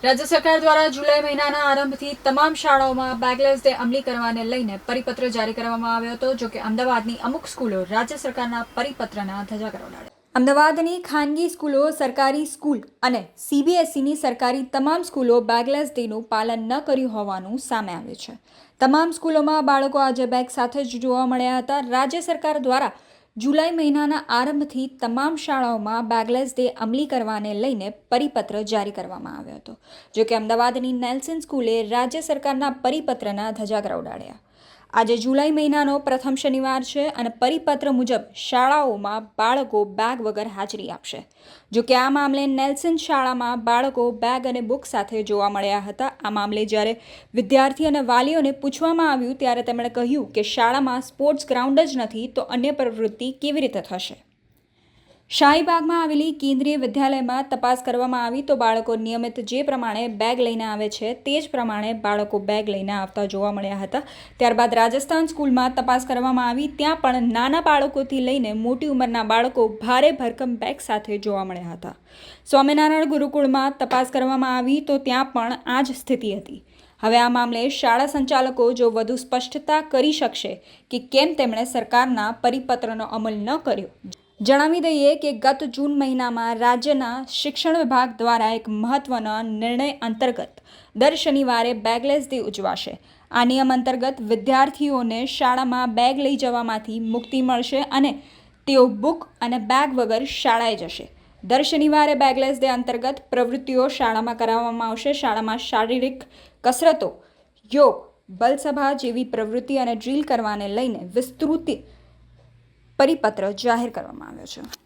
રાજ્ય સરકાર દ્વારા જુલાઈ મહિનાના આરંભથી તમામ શાળાઓમાં બેગલેસ ડે અમલી કરવાને લઈને પરિપત્ર જારી કરવામાં આવ્યો હતો. જો કે અમદાવાદની અમુક સ્કૂલો રાજ્ય સરકારના પરિપત્રના ધજાગરો ઉડાડ્યા. અમદાવાદની ખાનગી સ્કૂલો, સરકારી સ્કૂલ અને સીબીએસઈની સરકારી તમામ સ્કૂલો બેગલેસ ડેનું પાલન ન કર્યું હોવાનું સામે આવ્યું છે. તમામ સ્કૂલોમાં બાળકો આજે બેગ સાથે જ જોવા મળ્યા હતા. રાજ્ય સરકાર દ્વારા જુલાઈ મહિનાના આરંભથી તમામ શાળાઓમાં બેગલેસ ડે અમલી કરવાને લઈને પરિપત્ર જારી કરવામાં આવ્યો હતો. જો કે અમદાવાદની નેલ્સન સ્કૂલે રાજ્ય સરકારના પરિપત્રના ધજાગરા ઉડાડ્યા. આજે જુલાઈ મહિનાનો પ્રથમ શનિવાર છે અને પરિપત્ર મુજબ શાળાઓમાં બાળકો બેગ વગર હાજરી આપશે. જો કે આ મામલે નેલ્સન શાળામાં બાળકો બેગ અને બુક સાથે જોવા મળ્યા હતા. આ મામલે જ્યારે વિદ્યાર્થી અને વાલીઓને પૂછવામાં આવ્યું ત્યારે તેમણે કહ્યું કે શાળામાં સ્પોર્ટ્સ ગ્રાઉન્ડ જ નથી તો અન્ય પ્રવૃત્તિ કેવી રીતે થશે. શાહીબાગમાં આવેલી કેન્દ્રીય વિદ્યાલયમાં તપાસ કરવામાં આવી તો બાળકો નિયમિત જે પ્રમાણે બેગ લઈને આવે છે તે જ પ્રમાણે બાળકો બેગ લઈને આવતા જોવા મળ્યા હતા. ત્યારબાદ રાજસ્થાન સ્કૂલમાં તપાસ કરવામાં આવી. ત્યાં પણ નાના બાળકોથી લઈને મોટી ઉંમરના બાળકો ભારે ભરકમ બેગ સાથે જોવા મળ્યા હતા. સ્વામિનારાયણ ગુરુકુળમાં તપાસ કરવામાં આવી તો ત્યાં પણ આ જ સ્થિતિ હતી. હવે આ મામલે શાળા સંચાલકો જો વધુ સ્પષ્ટતા કરી શકશે કે કેમ તેમણે સરકારના પરિપત્રનો અમલ ન કર્યો. જણાવી દઈએ કે ગત જૂન મહિનામાં રાજ્યના શિક્ષણ વિભાગ દ્વારા એક મહત્વના નિર્ણય અંતર્ગત દર શનિવારે બેગલેસ ડે ઉજવાશે. આ નિયમ અંતર્ગત વિદ્યાર્થીઓને શાળામાં બેગ લઈ જવામાંથી મુક્તિ મળશે અને તેઓ બુક અને બેગ વગર શાળાએ જશે. દર શનિવારે બેગલેસ ડે અંતર્ગત પ્રવૃત્તિઓ શાળામાં કરાવવામાં આવશે. શાળામાં શારીરિક કસરતો, યોગ, બલસભા જેવી પ્રવૃત્તિ અને ડ્રીલ કરવાને લઈને વિસ્તૃત પરિપત્ર જાહેર કરવામાં આવ્યો છે.